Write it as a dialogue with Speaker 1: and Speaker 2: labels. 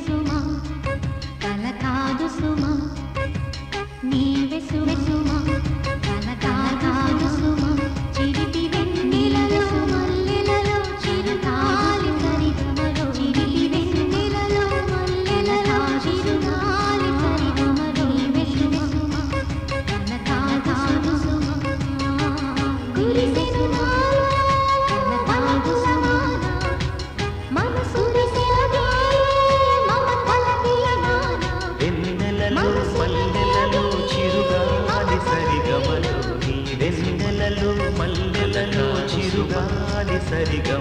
Speaker 1: సుమా కల కాదు సుమా నీవే సుమా కల కాదు సుమా చిరిపి వెన్నెలలో మల్లెలలో చిరుగాలి సరిగమలో చిరిపి వెన్నెలలో మల్లెలలో చిరుగాలి సరిగమలో నీవే సుమా కల కాదు సుమా కురిసెను కల కాదు సుమా మనసు
Speaker 2: మల్లెలలో చిరుగాలి సరిగమలో నీ వెన్నెలలో మల్లెలలో చిరుగాలి సరిగమలో